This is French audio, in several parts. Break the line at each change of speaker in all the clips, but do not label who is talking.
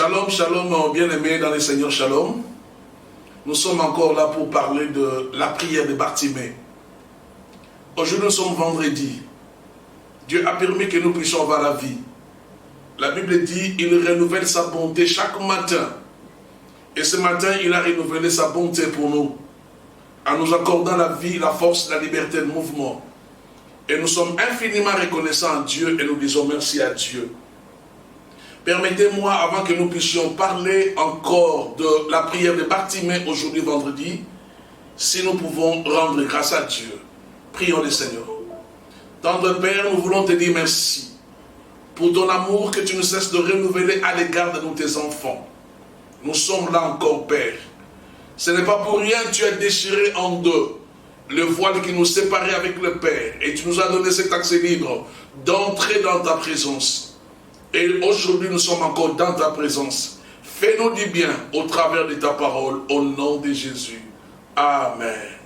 Shalom, shalom, bien-aimés dans le Seigneur, shalom. Nous sommes encore là pour parler de la prière de Bartimée. Aujourd'hui, nous sommes vendredi. Dieu a permis que nous puissions avoir la vie. La Bible dit, il renouvelle sa bonté chaque matin. Et ce matin, il a renouvelé sa bonté pour nous, en nous accordant la vie, la force, la liberté de mouvement. Et nous sommes infiniment reconnaissants à Dieu et nous disons merci à Dieu. Permettez-moi, avant que nous puissions parler encore de la prière de Bartimée aujourd'hui vendredi, si nous pouvons rendre grâce à Dieu. Prions le Seigneur. Tendre Père, nous voulons te dire merci pour ton amour que tu ne cesses de renouveler à l'égard de nous, tes enfants. Nous sommes là encore, Père. Ce n'est pas pour rien que tu as déchiré en deux le voile qui nous séparait avec le Père. Et tu nous as donné cet accès libre d'entrer dans ta présence. Et aujourd'hui, nous sommes encore dans ta présence. Fais-nous du bien au travers de ta parole, au nom de Jésus. Amen.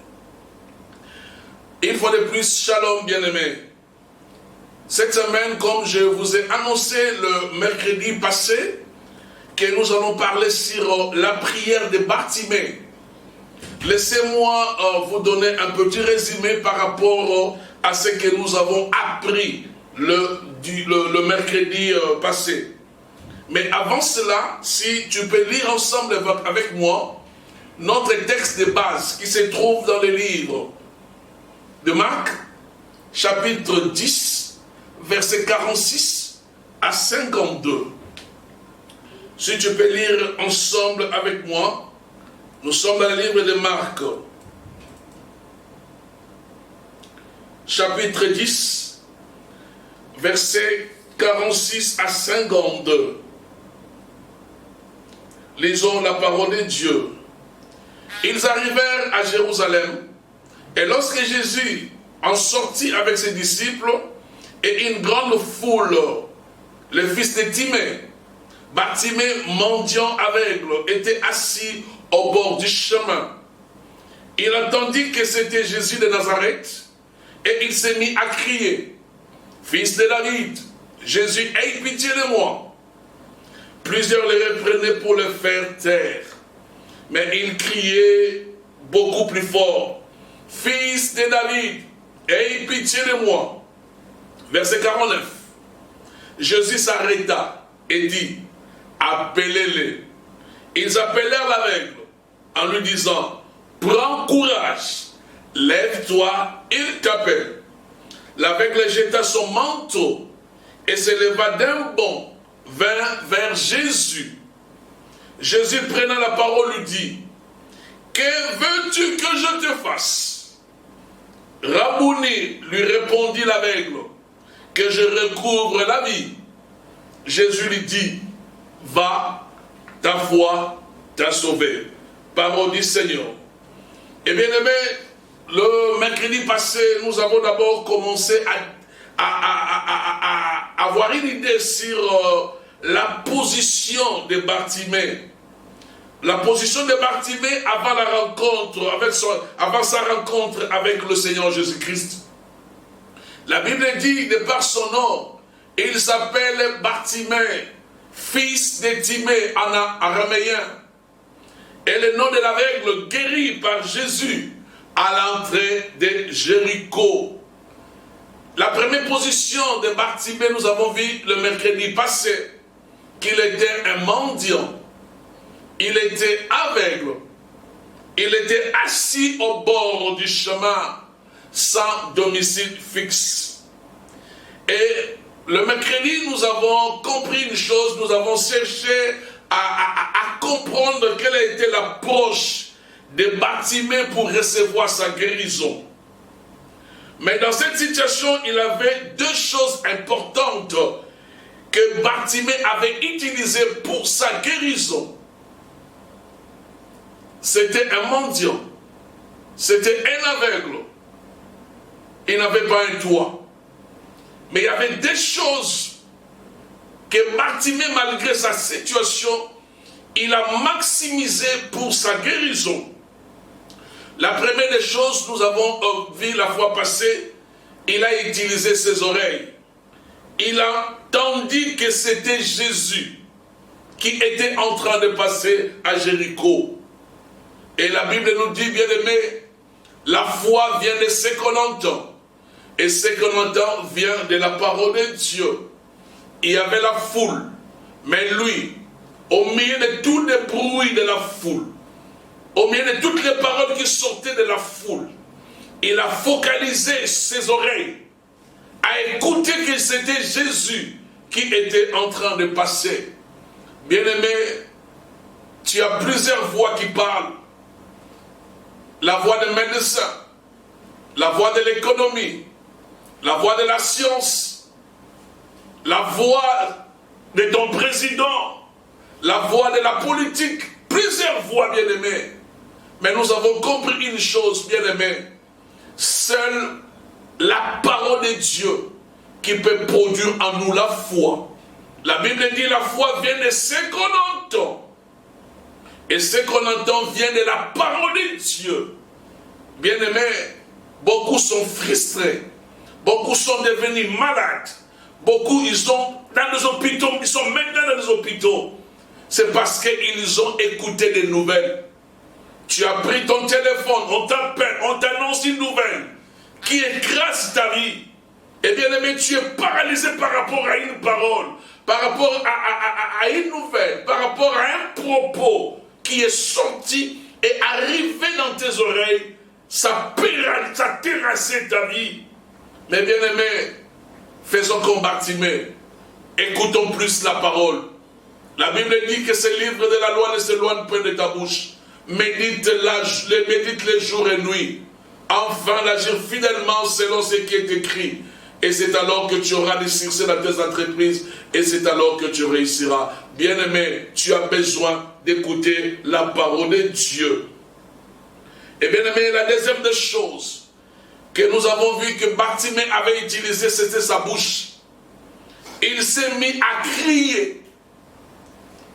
Une fois de plus, shalom, bien-aimés. Cette semaine, comme je vous ai annoncé le mercredi passé, que nous allons parler sur la prière de Bartimée. Laissez-moi vous donner un petit résumé par rapport à ce que nous avons appris le mercredi passé. Mais avant cela, si tu peux lire ensemble avec moi notre texte de base qui se trouve dans le livre de Marc, chapitre 10, versets 46 à 52. Si tu peux lire ensemble avec moi, nous sommes dans le livre de Marc, chapitre 10, versets 46 à 52. Lisons la parole de Dieu. Ils arrivèrent à Jérusalem, et lorsque Jésus en sortit avec ses disciples et une grande foule, le fils de Timée, Bartimée, mendiant aveugle, était assis au bord du chemin. Il entendit que c'était Jésus de Nazareth, et il s'est mis à crier, « Fils de David, Jésus, aie pitié de moi. » Plusieurs le reprenaient pour le faire taire, mais il criait beaucoup plus fort, « Fils de David, aie pitié de moi. » Verset 49. Jésus s'arrêta et dit, « Appelez-les. » Ils appelèrent l'aveugle en lui disant, « Prends courage, lève-toi, il t'appelle. » L'aveugle jeta son manteau et se leva d'un bond vers Jésus. Jésus, prenant la parole, lui dit, « Que veux-tu que je te fasse ?» Rabouni, lui répondit l'aveugle, « Que je recouvre la vie. » Jésus lui dit, « Va, ta foi t'a sauvé. » Parole du Seigneur. Et bien aimé, le mercredi passé, nous avons d'abord commencé à avoir une idée sur la position de Bartimée. La position de Bartimée avant la rencontre, avant sa rencontre avec le Seigneur Jésus-Christ. La Bible dit, de par son nom, il s'appelle Bartimée, fils de Timée en araméen. Et le nom de l'aveugle guéri par Jésus à l'entrée de Jéricho. La première position de Bartimée, nous avons vu le mercredi passé qu'il était un mendiant. Il était aveugle. Il était assis au bord du chemin sans domicile fixe. Et le mercredi, nous avons compris une chose, nous avons cherché à comprendre quelle a été l'approche de Bartimée pour recevoir sa guérison. Mais dans cette situation, il avait deux choses importantes que Bartimée avait utilisées pour sa guérison. C'était un mendiant, c'était un aveugle. Il n'avait pas un toit. Mais il y avait des choses que Bartimée, malgré sa situation, il a maximisé pour sa guérison. La première des choses, nous avons vu la fois passée, il a utilisé ses oreilles. Il a entendu que c'était Jésus. qui était en train de passer à Jéricho. Et la Bible nous dit, bien aimé, la foi vient de ce qu'on entend. Et ce qu'on entend vient de la parole de Dieu. Il y avait la foule. Mais lui, au milieu de tous les bruits de la foule, au milieu de toutes les paroles qui sortaient de la foule, il a focalisé ses oreilles à écouter que c'était Jésus qui était en train de passer. Bien-aimé, tu as plusieurs voix qui parlent. La voix des médecins, la voix de l'économie, la voix de la science, la voix de ton président, la voix de la politique, plusieurs voix, bien-aimés. Mais nous avons compris une chose, bien-aimés. Seule la parole de Dieu qui peut produire en nous la foi. La Bible dit la foi vient de ce qu'on entend. Et ce qu'on entend vient de la parole de Dieu. Bien-aimés, beaucoup sont frustrés. Beaucoup sont devenus malades. Beaucoup, ils sont dans les hôpitaux. Ils sont maintenant dans les hôpitaux. C'est parce qu'ils ont écouté des nouvelles. Tu as pris ton téléphone, on t'appelle, on t'annonce une nouvelle qui écrase ta vie. Et bien aimé, tu es paralysé par rapport à une parole, par rapport à une nouvelle, par rapport à un propos qui est sorti et arrivé dans tes oreilles. Ça a terrassé ta vie. Mais bien aimé, faisons comme Bartimée. Écoutons plus la parole. La Bible dit que ce livre de la loi ne s'éloigne point de ta bouche. Médite les jours et nuits, afin d'agir fidèlement selon ce qui est écrit. Et c'est alors que tu auras des succès dans tes entreprises, et c'est alors que tu réussiras. Bien-aimé, tu as besoin d'écouter la parole de Dieu. Et bien-aimé, la deuxième des choses que nous avons vu que Bartimée avait utilisé, c'était sa bouche. Il s'est mis à crier.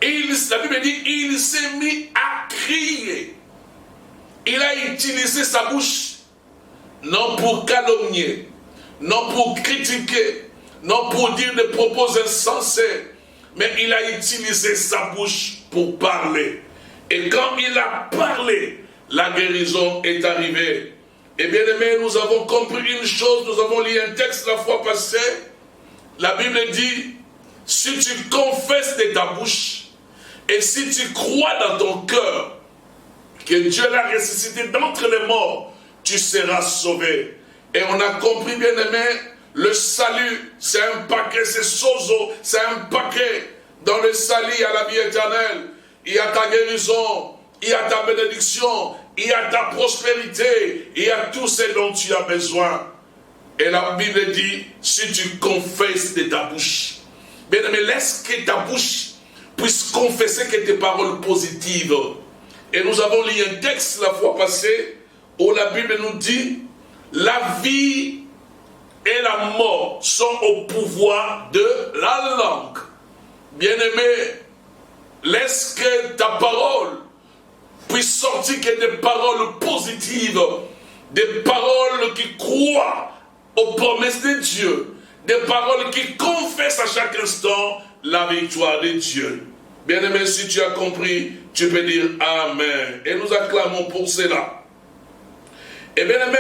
La Bible dit, il s'est mis à crier. Il a utilisé sa bouche, non pour calomnier, non pour critiquer, non pour dire des propos insensés, mais il a utilisé sa bouche pour parler. Et quand il a parlé, la guérison est arrivée. Et bien aimé, nous avons compris une chose, nous avons lu un texte la fois passée. La Bible dit, si tu confesses de ta bouche, et si tu crois dans ton cœur que Dieu l'a ressuscité d'entre les morts, tu seras sauvé. Et on a compris, bien aimé, le salut, c'est un paquet, c'est sozo, c'est un paquet. Dans le salut, il y a la vie éternelle, il y a ta guérison, il y a ta bénédiction, il y a ta prospérité, il y a tout ce dont tu as besoin. Et la Bible dit, si tu confesses de ta bouche, bien aimé, laisse que ta bouche puisse confesser que tes paroles positives. Et nous avons lu un texte la fois passée où la Bible nous dit, la vie et la mort sont au pouvoir de la langue. Bien-aimé, laisse que ta parole puisse sortir que des paroles positives, des paroles qui croient aux promesses de Dieu, des paroles qui confessent à chaque instant la victoire de Dieu. Bien-aimé, si tu as compris, tu peux dire Amen. Et nous acclamons pour cela. Et bien-aimé,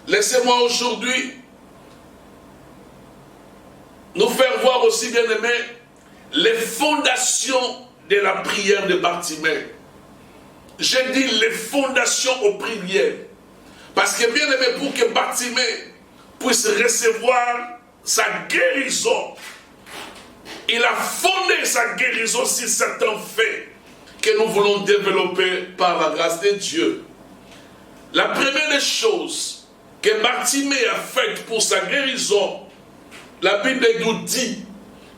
laissez-moi aujourd'hui nous faire voir aussi, bien-aimé, les fondations de la prière de Bartimée. J'ai dit les fondations aux prières. Parce que, bien-aimé, pour que Bartimée puisse recevoir sa guérison, il a fondé sa guérison sur certains faits que nous voulons développer par la grâce de Dieu. La première des choses que Bartimée a faite pour sa guérison, la Bible nous dit,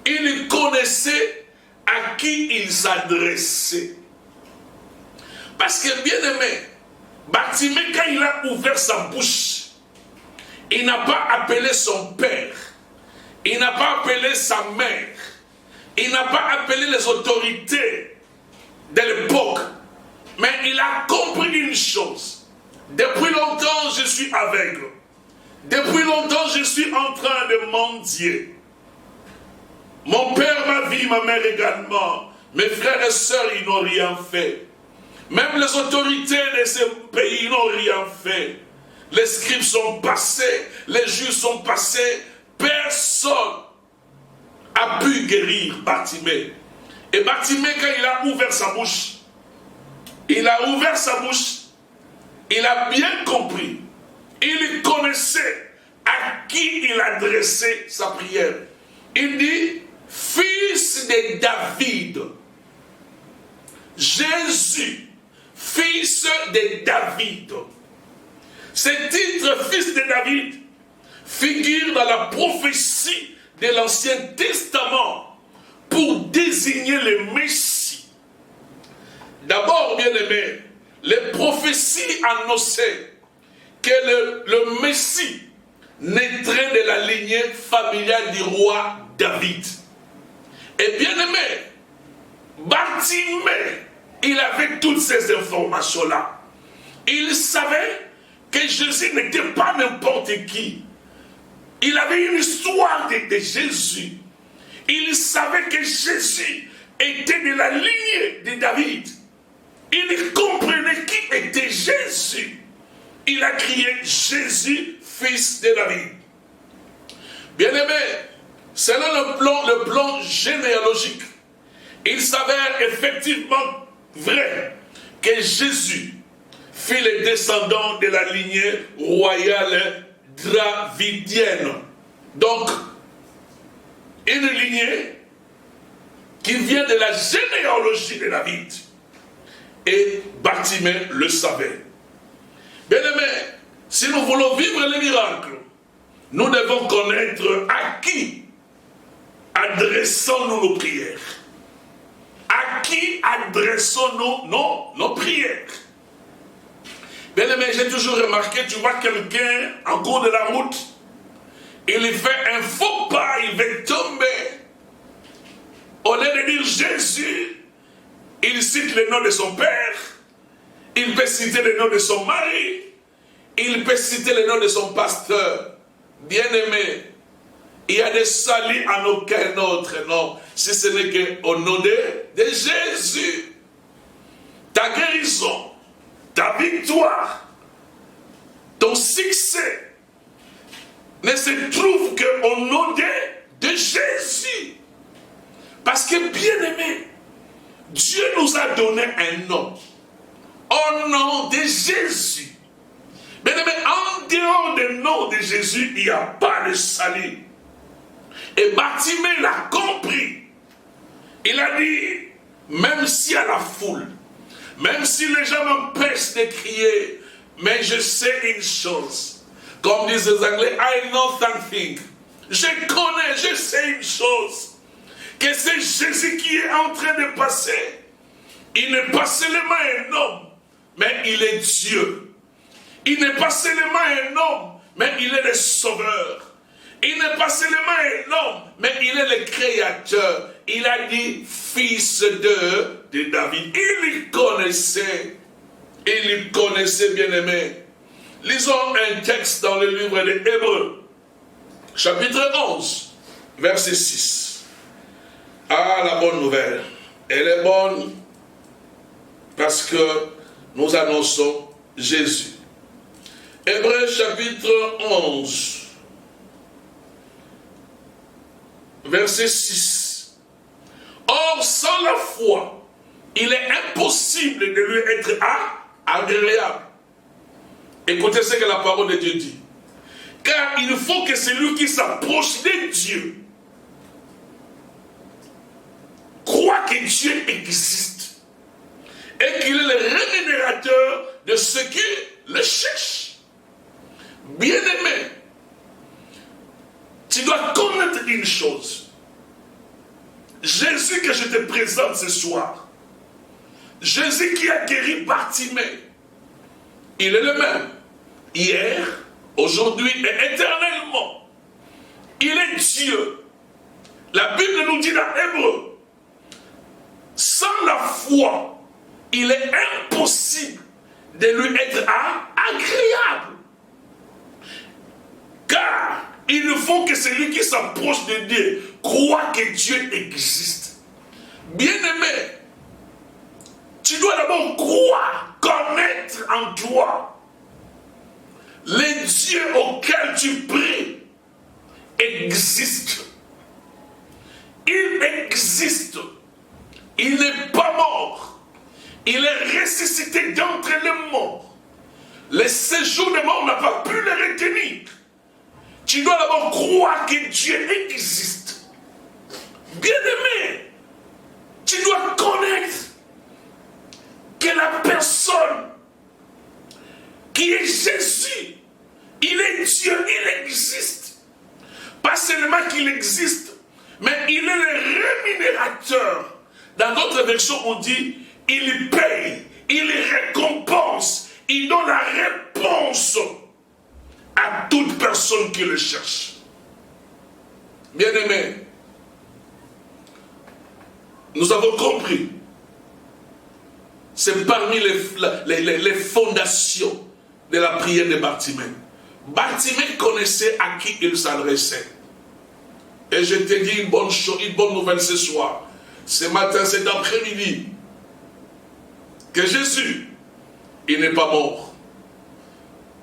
il connaissait à qui il s'adressait. Parce que, bien aimé, Bartimée, quand il a ouvert sa bouche, il n'a pas appelé son père, il n'a pas appelé sa mère, il n'a pas appelé les autorités de l'époque, mais il a compris une chose. Depuis longtemps, je suis aveugle. Depuis longtemps, je suis en train de mendier. Mon père m'a vu, ma mère également. Mes frères et sœurs, ils n'ont rien fait. Même les autorités de ces pays n'ont rien fait. Les scribes sont passés, les juges sont passés. Personne n'a pu guérir Bartimée. Et Bartimée, quand il a ouvert sa bouche, il a bien compris. Il connaissait à qui il adressait sa prière. Il dit, fils de David. Jésus, fils de David. Ce titre, fils de David, figure dans la prophétie de l'Ancien Testament pour désigner le Messie. D'abord, bien aimé, les prophéties annonçaient que le Messie naîtrait de la lignée familiale du roi David. Et bien aimé, Bartimée, il avait toutes ces informations-là. Il savait que Jésus n'était pas n'importe qui. Il avait une histoire de Jésus. Il savait que Jésus était de la lignée de David. Il comprenait qui était Jésus. Il a crié Jésus, fils de David. Bien-aimé, selon le plan généalogique, il s'avère effectivement vrai que Jésus fut le descendant de la lignée royale davidienne. Donc, une lignée qui vient de la généalogie de David. Et Bartimée le savait. Bien-aimé, si nous voulons vivre les miracles, nous devons connaître à qui adressons-nous nos prières. À qui adressons-nous nos prières. Bien-aimé, j'ai toujours remarqué, tu vois quelqu'un en cours de la route, il fait un faux pas, il va tomber. Au lieu de dire Jésus, il cite le nom de son père, il peut citer le nom de son mari, il peut citer le nom de son pasteur. Bien-aimé, il y a des saluts en aucun autre nom, si ce n'est qu'au nom de Jésus. Ta guérison, ta victoire, ton succès ne se trouve qu'au nom de Jésus. Parce que, bien-aimé, Dieu nous a donné un nom. Au nom de Jésus. Bien-aimé, en dehors du nom de Jésus, il n'y a pas de salut. Et Bartimée l'a compris. Il a dit, même si à la foule, même si les gens m'empêchent de crier, mais je sais une chose. Comme disent les Anglais, I know something. Je connais, je sais une chose. Que c'est Jésus qui est en train de passer. Il n'est pas seulement un homme, mais il est Dieu. Il n'est pas seulement un homme, mais il est le sauveur. Il n'est pas seulement un homme, mais il est le créateur. Il a dit fils de David. Il connaissait bien aimé. Lisons un texte dans le livre des Hébreux, chapitre 11, verset 6. Ah, la bonne nouvelle. Elle est bonne parce que nous annonçons Jésus. Hébreux chapitre 11, verset 6. Or, sans la foi, il est impossible de lui être agréable. Écoutez ce que la parole de Dieu dit. Car il faut que celui qui s'approche de Dieu croit que Dieu existe et qu'il est le rémunérateur de ceux qui le cherchent. Bien-aimé, tu dois connaître une chose. Jésus que je te présente ce soir, Jésus qui a guéri Bartimée, il est le même, hier, aujourd'hui et éternellement. Il est Dieu. La Bible nous dit dans Hébreux, sans la foi, il est impossible de lui être agréable. Car il faut que celui qui s'approche de Dieu croit que Dieu existe. Bien-aimé, avons croire, connaître en toi. Les dieux auxquels tu pries existent. Il existe. Il n'est pas mort. Il est ressuscité d'entre les morts. Le séjour des morts n'a pas pu le retenir. Tu dois d'abord croire que Dieu existe. Bien-aimé, tu dois connaître que la personne qui est Jésus, il est Dieu, il existe. Pas seulement qu'il existe, mais il est le rémunérateur. Dans d'autres versions, on dit, il paye, il récompense, il donne la réponse à toute personne qui le cherche. Bien-aimé, nous avons compris. C'est parmi les fondations de la prière de Bartimée. Bartimée connaissait à qui il s'adressait. Et je te dis une bonne chose, une bonne nouvelle ce soir, ce matin, cet après-midi, que Jésus, il n'est pas mort.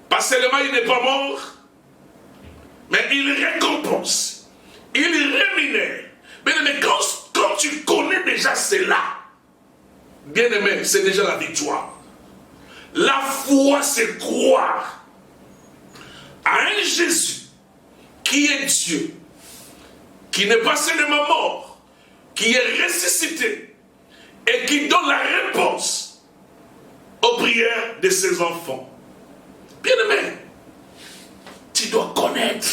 Pas seulement il n'est pas mort, mais il récompense, il rémunère. Mais quand tu connais déjà cela, bien-aimé, c'est déjà la victoire. La foi, c'est croire à un Jésus qui est Dieu, qui n'est pas seulement mort, qui est ressuscité et qui donne la réponse aux prières de ses enfants. Bien-aimé, tu dois connaître.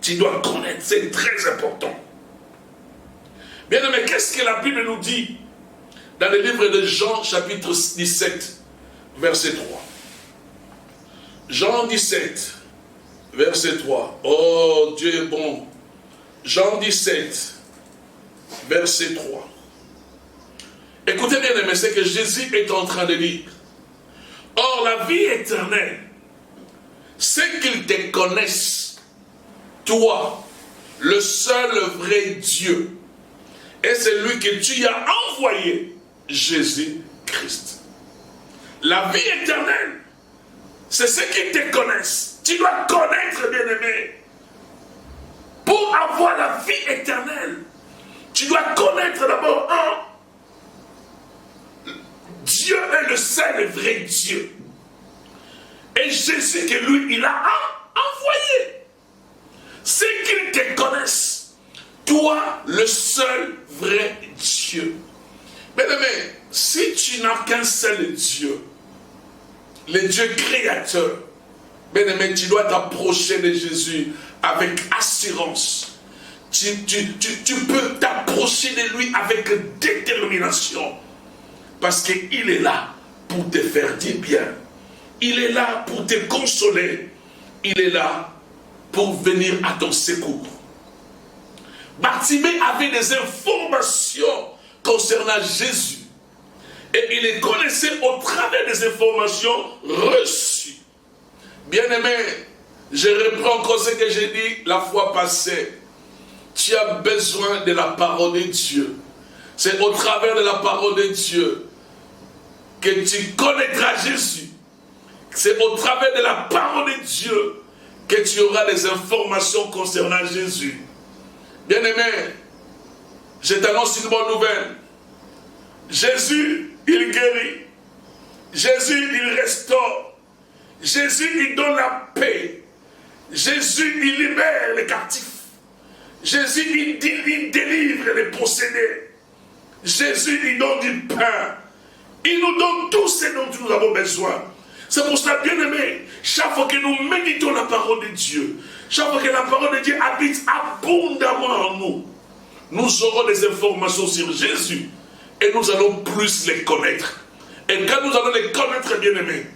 Tu dois connaître, c'est très important. Bien-aimé, qu'est-ce que la Bible nous dit dans le livre de Jean, chapitre 17, verset 3. Jean 17, verset 3. Oh, Dieu est bon. Jean 17, verset 3. Écoutez bien, aimé, c'est que Jésus est en train de dire. Or, la vie éternelle, c'est qu'ils te connaissent, toi, le seul vrai Dieu, et c'est lui que tu as envoyé, Jésus-Christ. La vie éternelle, c'est ceux qui te connaissent. Tu dois connaître, bien-aimé. Pour avoir la vie éternelle, tu dois connaître d'abord Dieu est le seul et vrai Dieu. Et Jésus que lui, il a envoyé. Ceux qui te connaissent, toi, le seul vrai Dieu. Bien-aimé, si tu n'as qu'un seul Dieu, le Dieu créateur, bien-aimé, tu dois t'approcher de Jésus avec assurance. Tu peux t'approcher de lui avec détermination. Parce qu'il est là pour te faire du bien. Il est là pour te consoler. Il est là pour venir à ton secours. Bartimée avait des informations concernant Jésus. Et il les connaissait au travers des informations reçues. Bien-aimé, je reprends encore ce que j'ai dit la fois passée. Tu as besoin de la parole de Dieu. C'est au travers de la parole de Dieu que tu connaîtras Jésus. C'est au travers de la parole de Dieu que tu auras des informations concernant Jésus. Bien-aimé, je t'annonce une bonne nouvelle. Jésus, il guérit. Jésus, il restaure. Jésus, il donne la paix. Jésus, il libère les captifs. Jésus, il délivre les possédés. Jésus, il donne du pain. Il nous donne tout ce dont nous avons besoin. C'est pour cela, bien-aimé, chaque fois que nous méditons la parole de Dieu, chaque fois que la parole de Dieu habite abondamment en nous, nous aurons des informations sur Jésus et nous allons plus les connaître. Et quand nous allons les connaître, bien-aimé,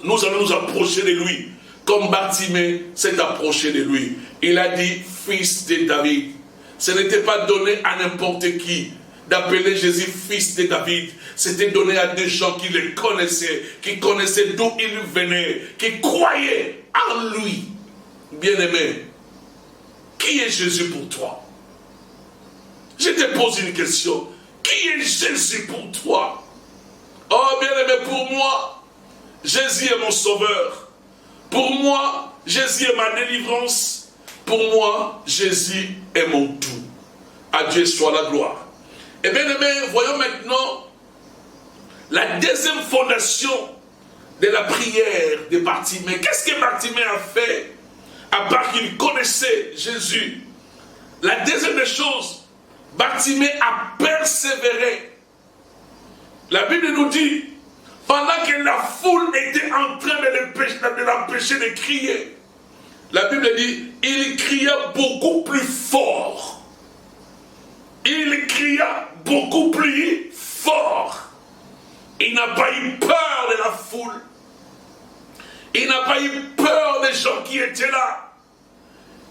nous allons nous approcher de lui, comme Bartimée s'est approché de lui. Il a dit, fils de David. Ce n'était pas donné à n'importe qui d'appeler Jésus fils de David. C'était donné à des gens qui le connaissaient, qui connaissaient d'où il venait, qui croyaient en lui. Bien-aimé, qui est Jésus pour toi? Je te pose une question. Qui est Jésus pour toi? Oh bien-aimé, pour moi, Jésus est mon sauveur. Pour moi, Jésus est ma délivrance. Pour moi, Jésus est mon tout. À Dieu soit la gloire. Et bien aimé, voyons maintenant la deuxième fondation de la prière de Bartimée. Qu'est-ce que Bartimée a fait à part qu'il connaissait Jésus? La deuxième des choses, Bartimée a persévéré. La Bible nous dit, pendant que la foule était en train de l'empêcher de crier, la Bible dit, il cria beaucoup plus fort. Il cria beaucoup plus fort. Il n'a pas eu peur de la foule. Il n'a pas eu peur des gens qui étaient là.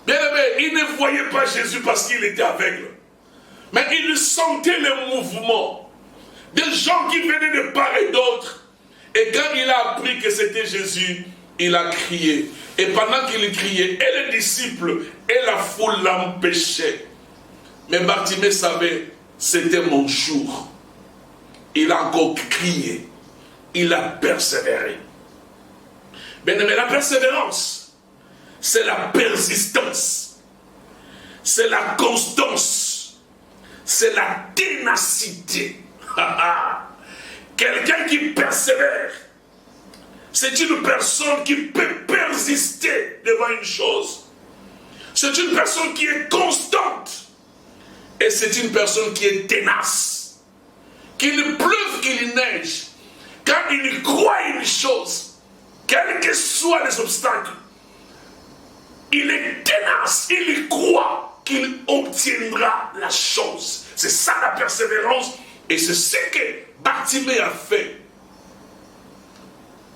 Bien aimé, il ne voyait pas Jésus parce qu'il était aveugle. Mais il sentait le mouvement des gens qui venaient de part et d'autre. Et quand il a appris que c'était Jésus, il a crié. Et pendant qu'il criait, et les disciples et la foule l'empêchaient. Mais Bartimée savait, c'était mon jour. Il a encore crié. Il a persévéré. Mais la persévérance, c'est la persistance. C'est la constance. C'est la ténacité. Quelqu'un qui persévère, c'est une personne qui peut persister devant une chose. C'est une personne qui est constante. Et c'est une personne qui est ténace. Qu'il pleuve, qu'il neige. Quand il croit une chose, quels que soient les obstacles, il est ténace, il croit qu'il obtiendra la chose. C'est ça la persévérance. Et c'est ce que Bartimée a fait.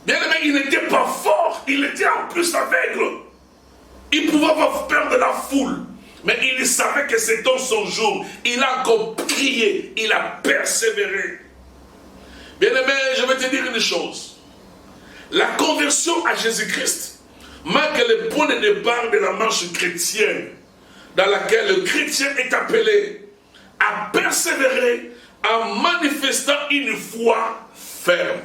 Bien aimé, il n'était pas fort, il était en plus aveugle. Il pouvait avoir peur de la foule. Mais il savait que c'est dans son jour. Il a encore crié, il a persévéré. Bien aimé, je vais te dire une chose. La conversion à Jésus-Christ marque le point de départ de la marche chrétienne, dans laquelle le chrétien est appelé à persévérer en manifestant une foi ferme.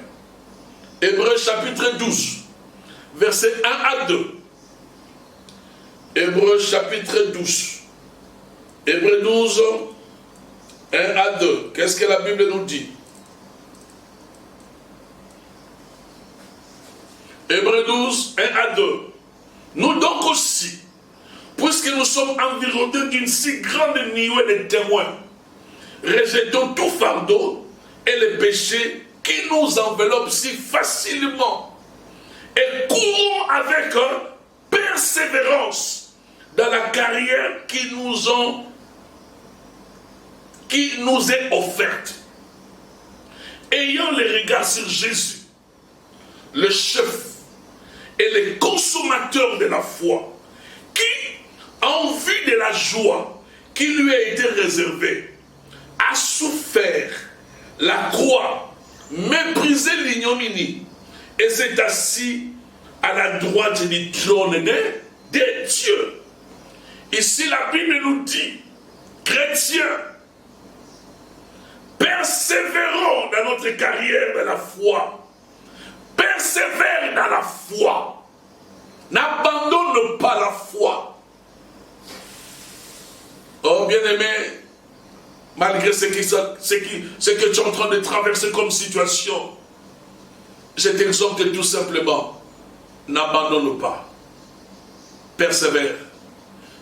Hébreux chapitre 12, versets 1 à 2. Hébreux chapitre 12. Hébreux 12, 1 à 2. Qu'est-ce que la Bible nous dit? Hébreux 12, 1 à 2. Nous donc aussi, puisque nous sommes environnés d'une si grande nuée de témoins, rejetons tout fardeau et les péchés qui nous enveloppent si facilement et courons avec persévérance dans la carrière qui nous est offerte. Ayant les regards sur Jésus, le chef et le consommateur de la foi, qui, en vue de la joie qui lui a été réservée, a souffert la croix, méprisé l'ignominie, et s'est assis à la droite du trône de Dieu. Ici, la Bible nous dit, chrétiens, persévérons dans notre carrière de la foi. Persévère dans la foi. N'abandonne pas la foi. Oh bien-aimé, malgré ce que tu es en train de traverser comme situation, je t'exhorte tout simplement, n'abandonne pas. Persévère.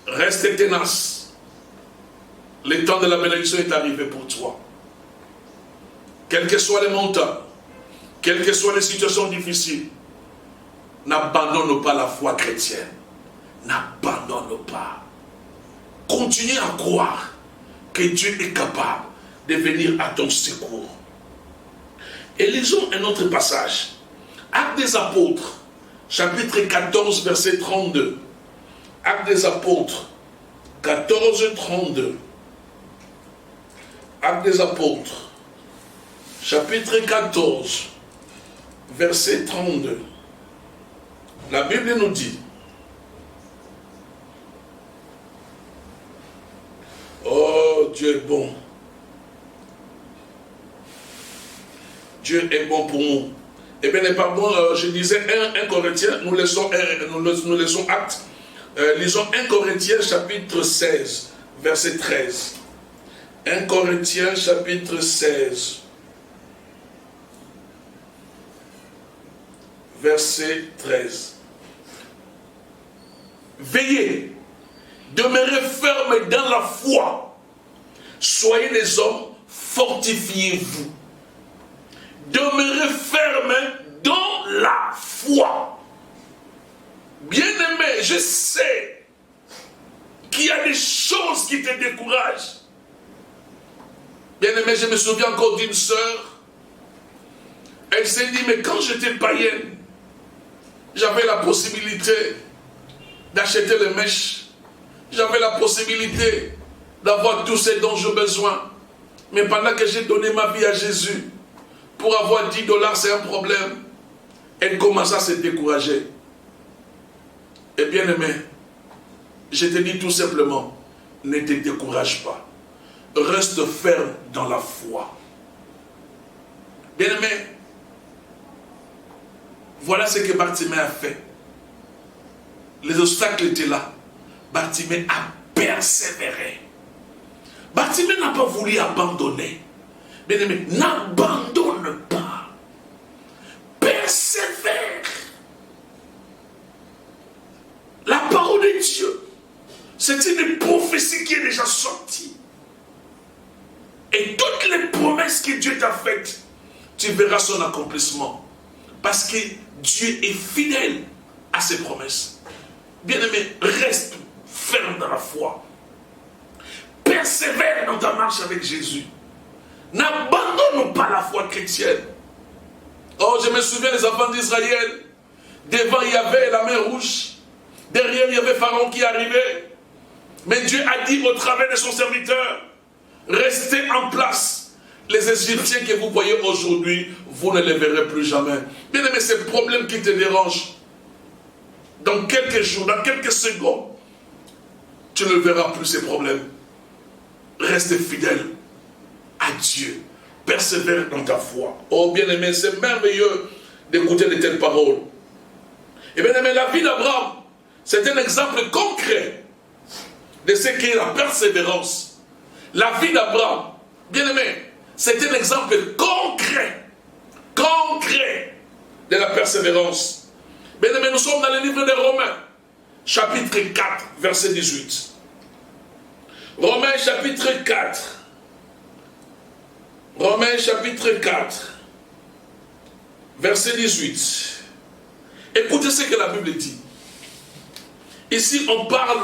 Reste ténace. Le temps de la bénédiction est arrivé pour toi. Quels que soient les montants, quelles que soient les situations difficiles, n'abandonne pas la foi chrétienne. N'abandonne pas. Continue à croire que Dieu est capable de venir à ton secours. Et lisons un autre passage. Actes des Apôtres, chapitre 14, verset 32. Actes des Apôtres, 14, 32. Actes des Apôtres, chapitre 14, verset 32. La Bible nous dit, oh Dieu est bon. Dieu est bon pour nous. Eh bien, pardon, je disais 1 Corinthiens, nous laissons Actes. Lisons 1 Corinthiens chapitre 16, verset 13. 1 Corinthiens chapitre 16, verset 13. Veillez, demeurez fermes dans la foi. Soyez des hommes, fortifiez-vous. Demeurez fermes dans la foi. Bien-aimé, je sais qu'il y a des choses qui te découragent. Bien-aimé, je me souviens encore d'une sœur. Elle s'est dit, mais quand j'étais païenne, j'avais la possibilité d'acheter les mèches. J'avais la possibilité d'avoir tout ce dont j'ai besoin. Mais pendant que j'ai donné ma vie à Jésus, pour avoir 10 $, c'est un problème. Elle commence à se décourager. Et bien aimé, je te dis tout simplement, ne te décourage pas. Reste ferme dans la foi. Bien aimé, voilà ce que Bartimée a fait. Les obstacles étaient là. Bartimée a persévéré. Bartimée n'a pas voulu abandonner. Bien aimé, n'abandonne pas. Persévère. La parole de Dieu, c'est une prophétie qui est déjà sortie. Et toutes les promesses que Dieu t'a faites, tu verras son accomplissement. Parce que Dieu est fidèle à ses promesses. Bien-aimé, reste ferme dans la foi. Persévère dans ta marche avec Jésus. N'abandonne pas la foi chrétienne. Oh, je me souviens des enfants d'Israël. Devant, il y avait la mer rouge. Derrière, il y avait Pharaon qui arrivait. Mais Dieu a dit au travers de son serviteur, restez en place. Les Égyptiens que vous voyez aujourd'hui, vous ne les verrez plus jamais. Bien aimé, ces problèmes qui te dérangent, dans quelques jours, dans quelques secondes, tu ne verras plus ces problèmes. Reste fidèle à Dieu. Persévère dans ta foi. Oh bien aimé, c'est merveilleux d'écouter de telles paroles. Et bien aimé, la vie d'Abraham, c'est un exemple concret de ce qu'est la persévérance. La vie d'Abraham, bien aimé, c'est un exemple concret de la persévérance. Bien aimé, nous sommes dans le livre de Romains, chapitre 4, verset 18. Romains chapitre 4. Romains chapitre 4, verset 18. Écoutez ce que la Bible dit. Ici, on parle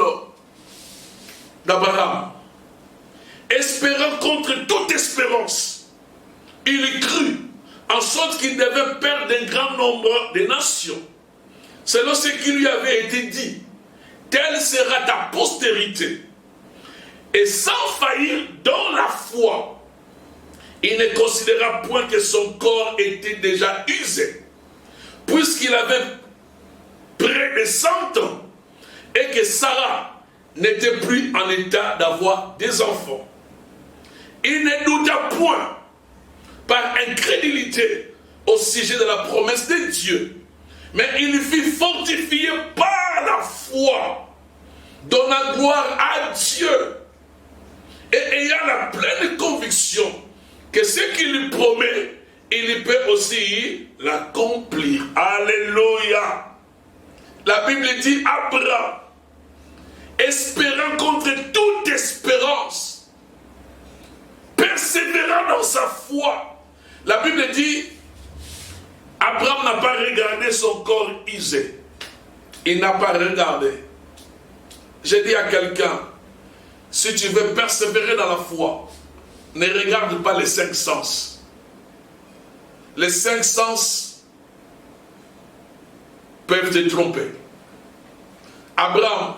d'Abraham. Espérant contre toute espérance, il crut, en sorte qu'il devait père d'un grand nombre de nations. Selon ce qui lui avait été dit, telle sera ta postérité. Et sans faillir dans la foi, il ne considéra point que son corps était déjà usé, puisqu'il avait près de 100 ans, et que Sarah n'était plus en état d'avoir des enfants. Il ne douta point, par incrédulité, au sujet de la promesse de Dieu, mais il fut fortifié par la foi, donnant gloire à Dieu, et ayant la pleine conviction que ce qu'il lui promet, il peut aussi l'accomplir. Alléluia. La Bible dit Abraham, espérant contre toute espérance, persévérant dans sa foi. La Bible dit, Abraham n'a pas regardé son corps usé. Il n'a pas regardé. J'ai dit à quelqu'un, si tu veux persévérer dans la foi, ne regarde pas les 5 sens. Les 5 sens peuvent te tromper. Abraham,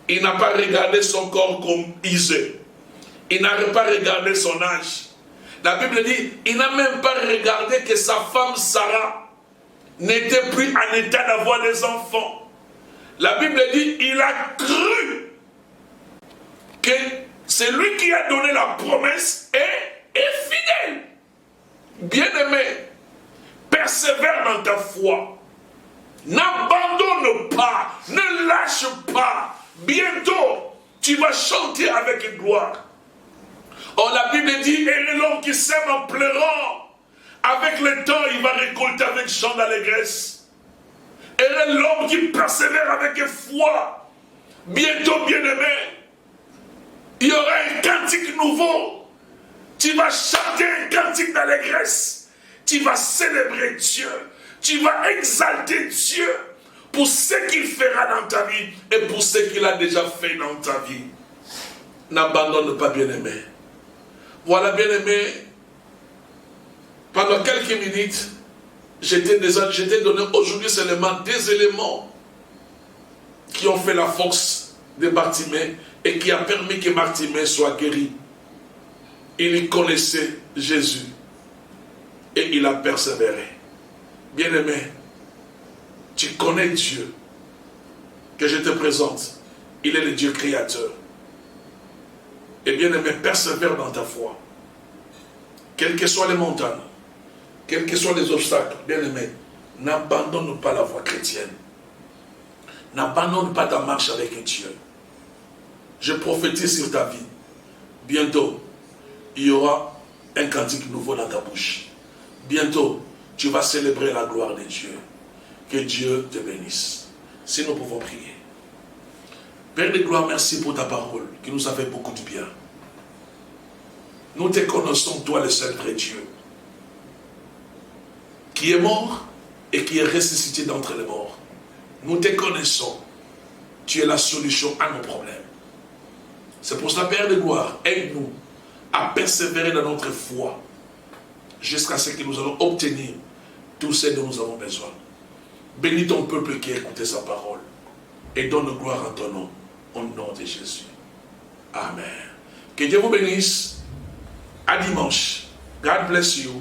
il n'a pas regardé son corps comme usé. Il n'a pas regardé son âge. La Bible dit, il n'a même pas regardé que sa femme Sarah n'était plus en état d'avoir des enfants. La Bible dit, il a cru que celui qui a donné la promesse est fidèle. Bien-aimé, persévère dans ta foi. N'abandonne pas, ne lâche pas. Bientôt, tu vas chanter avec gloire. Or, la Bible dit, et l'homme qui sème en pleurant, avec le temps, il va récolter avec chant d'allégresse. Et l'homme qui persévère avec foi, bientôt, bien-aimé, il y aura un cantique nouveau. Tu vas chanter un cantique d'allégresse. Tu vas célébrer Dieu. Tu vas exalter Dieu pour ce qu'il fera dans ta vie et pour ce qu'il a déjà fait dans ta vie. N'abandonne pas, bien-aimé. Voilà, bien-aimé, pendant quelques minutes, je t'ai donné aujourd'hui seulement des éléments qui ont fait la force de Bartimée et qui a permis que Bartimée soit guéri. Il connaissait Jésus et il a persévéré. Bien-aimé, tu connais Dieu que je te présente. Il est le Dieu créateur. Et bien-aimé, persévère dans ta foi. Quelles que soient les montagnes, quels que soient les obstacles, bien-aimé, n'abandonne pas la voie chrétienne. N'abandonne pas ta marche avec Dieu. Je prophétise sur ta vie. Bientôt, il y aura un cantique nouveau dans ta bouche. Bientôt, tu vas célébrer la gloire de Dieu. Que Dieu te bénisse. Si nous pouvons prier. Père de gloire, merci pour ta parole qui nous a fait beaucoup de bien. Nous te connaissons, toi le seul vrai Dieu, qui est mort et qui est ressuscité d'entre les morts. Nous te connaissons. Tu es la solution à nos problèmes. C'est pour cela, Père de gloire, aide-nous à persévérer dans notre foi jusqu'à ce que nous allons obtenir tout ce dont nous avons besoin. Bénis ton peuple qui a écouté sa parole et donne gloire en ton nom, au nom de Jésus. Amen. Que Dieu vous bénisse. À dimanche. God bless you.